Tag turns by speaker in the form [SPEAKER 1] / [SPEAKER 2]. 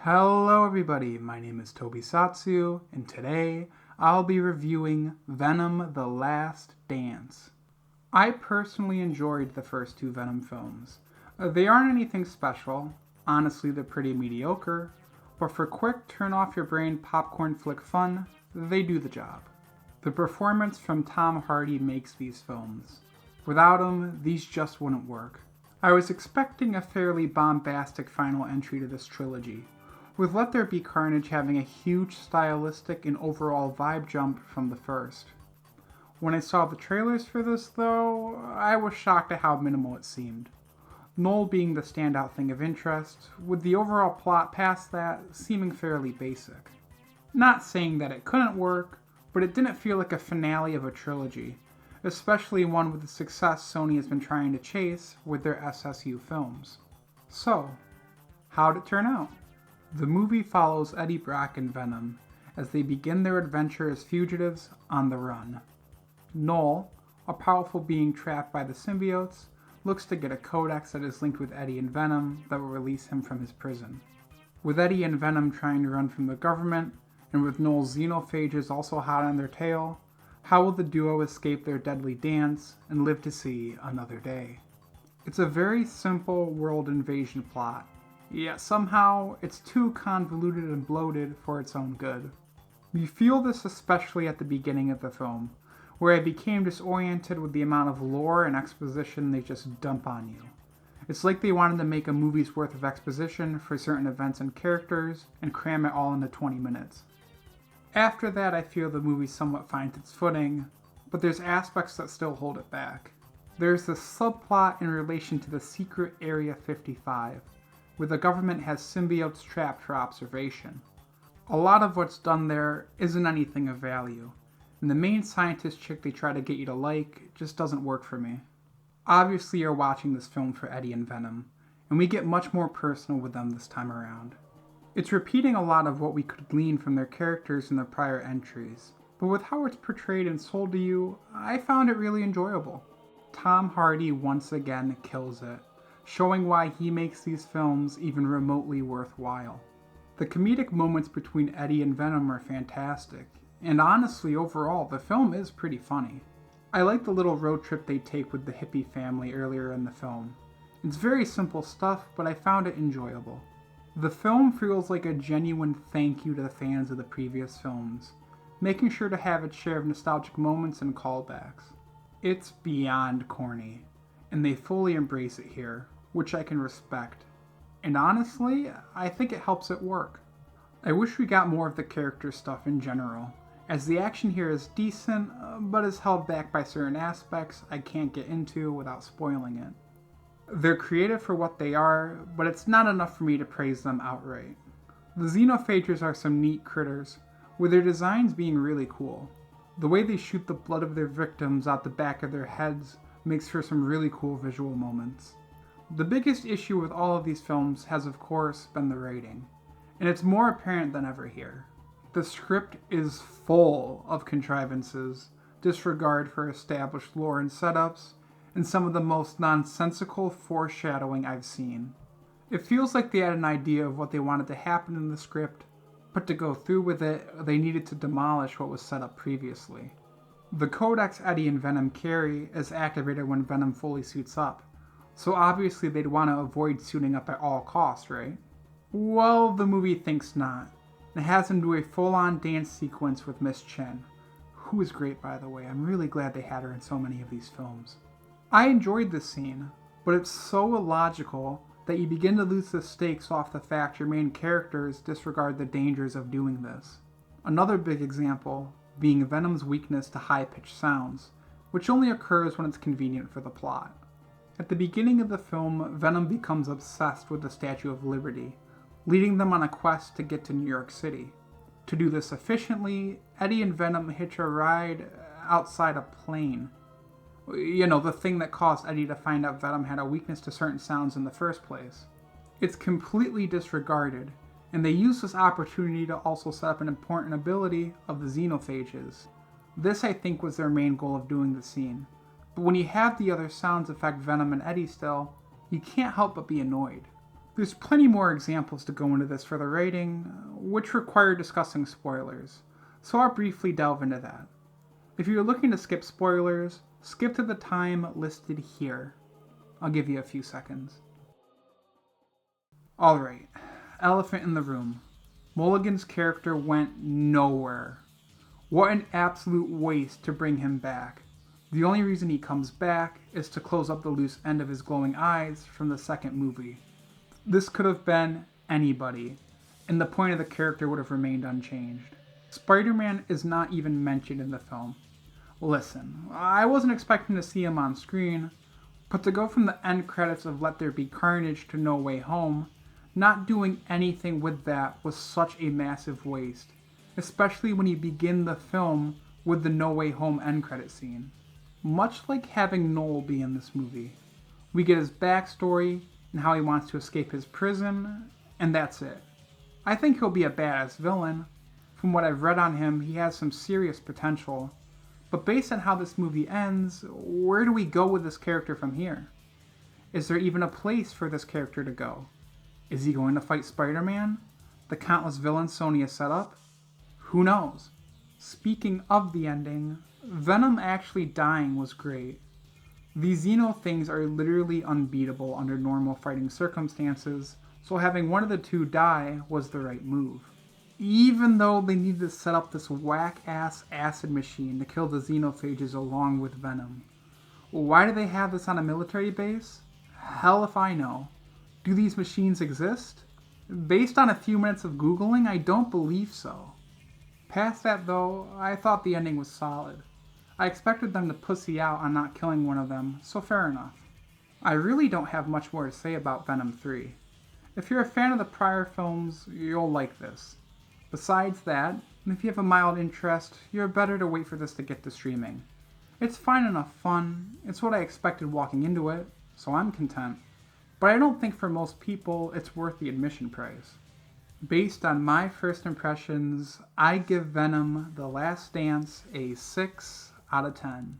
[SPEAKER 1] Hello everybody, my name is Tobisatsu, and today I'll be reviewing Venom: The Last Dance. I personally enjoyed the first two Venom films. They aren't anything special, honestly they're pretty mediocre, but for quick turn-off-your-brain popcorn flick fun, they do the job. The performance from Tom Hardy makes these films. Without him, these just wouldn't work. I was expecting a fairly bombastic final entry to this trilogy, with Let There Be Carnage having a huge stylistic and overall vibe jump from the first. When I saw the trailers for this, though, I was shocked at how minimal it seemed. Noel being the standout thing of interest, with the overall plot past that seeming fairly basic. Not saying that it couldn't work, but it didn't feel like a finale of a trilogy, especially one with the success Sony has been trying to chase with their SSU films. So, how'd it turn out? The movie follows Eddie Brock and Venom as they begin their adventure as fugitives on the run. Noel, a powerful being trapped by the symbiotes, looks to get a codex that is linked with Eddie and Venom that will release him from his prison. With Eddie and Venom trying to run from the government, and with Noel's xenophages also hot on their tail, how will the duo escape their deadly dance and live to see another day? It's a very simple world invasion plot, yet somehow it's too convoluted and bloated for its own good. You feel this especially at the beginning of the film, where I became disoriented with the amount of lore and exposition they just dump on you. It's like they wanted to make a movie's worth of exposition for certain events and characters and cram it all into 20 minutes. After that, I feel the movie somewhat finds its footing, but there's aspects that still hold it back. There's this subplot in relation to the secret Area 55, where the government has symbiotes trapped for observation. A lot of what's done there isn't anything of value, and the main scientist chick they try to get you to like just doesn't work for me. Obviously you're watching this film for Eddie and Venom, and we get much more personal with them this time around. It's repeating a lot of what we could glean from their characters in their prior entries, but with how it's portrayed and sold to you, I found it really enjoyable. Tom Hardy once again kills it, showing why he makes these films even remotely worthwhile. The comedic moments between Eddie and Venom are fantastic, and honestly overall the film is pretty funny. I like the little road trip they take with the hippie family earlier in the film. It's very simple stuff, but I found it enjoyable. The film feels like a genuine thank you to the fans of the previous films, making sure to have its share of nostalgic moments and callbacks. It's beyond corny, and they fully embrace it here, which I can respect. And honestly, I think it helps it work. I wish we got more of the character stuff in general, as the action here is decent, but is held back by certain aspects I can't get into without spoiling it. They're creative for what they are, but it's not enough for me to praise them outright. The xenophages are some neat critters, with their designs being really cool. The way they shoot the blood of their victims out the back of their heads makes for some really cool visual moments. The biggest issue with all of these films has of course been the writing, and it's more apparent than ever here. The script is full of contrivances, disregard for established lore and setups, and some of the most nonsensical foreshadowing I've seen. It feels like they had an idea of what they wanted to happen in the script, but to go through with it, they needed to demolish what was set up previously. The codex Eddie and Venom carry is activated when Venom fully suits up, so obviously they'd want to avoid suiting up at all costs, right? Well, the movie thinks not. It has him do a full-on dance sequence with Miss Chen, who is great by the way. I'm really glad they had her in so many of these films. I enjoyed this scene, but it's so illogical that you begin to lose the stakes off the fact your main characters disregard the dangers of doing this. Another big example being Venom's weakness to high-pitched sounds, which only occurs when it's convenient for the plot. At the beginning of the film, Venom becomes obsessed with the Statue of Liberty, leading them on a quest to get to New York City. To do this efficiently, Eddie and Venom hitch a ride outside a plane. You know, the thing that caused Eddie to find out Venom had a weakness to certain sounds in the first place. It's completely disregarded, and they use this opportunity to also set up an important ability of the xenophages. This, I think, was their main goal of doing the scene. But when you have the other sounds affect Venom and Eddie still, you can't help but be annoyed. There's plenty more examples to go into this for the rating, which require discussing spoilers, so I'll briefly delve into that. If you're looking to skip spoilers, skip to the time listed here. I'll give you a few seconds. Alright, elephant in the room. Mulligan's character went nowhere. What an absolute waste to bring him back. The only reason he comes back is to close up the loose end of his glowing eyes from the second movie. This could have been anybody, and the point of the character would have remained unchanged. Spider-Man is not even mentioned in the film. Listen, I wasn't expecting to see him on screen, but to go from the end credits of Let There Be Carnage to No Way Home, not doing anything with that was such a massive waste, especially when you begin the film with the No Way Home end credit scene. Much like having Noel be in this movie. We get his backstory and how he wants to escape his prison, and that's it. I think he'll be a badass villain. From what I've read on him, he has some serious potential. But based on how this movie ends, where do we go with this character from here? Is there even a place for this character to go? Is he going to fight Spider-Man? The countless villains Sony has set up? Who knows? Speaking of the ending, Venom actually dying was great. These Xeno things are literally unbeatable under normal fighting circumstances, so having one of the two die was the right move. Even though they needed to set up this whack-ass acid machine to kill the xenophages along with Venom. Why do they have this on a military base? Hell if I know. Do these machines exist? Based on a few minutes of Googling, I don't believe so. Past that though, I thought the ending was solid. I expected them to pussy out on not killing one of them, so fair enough. I really don't have much more to say about Venom 3. If you're a fan of the prior films, you'll like this. Besides that, if you have a mild interest, you're better to wait for this to get to streaming. It's fine enough fun, it's what I expected walking into it, so I'm content. But I don't think for most people it's worth the admission price. Based on my first impressions, I give Venom: The Last Dance a 6 out of 10.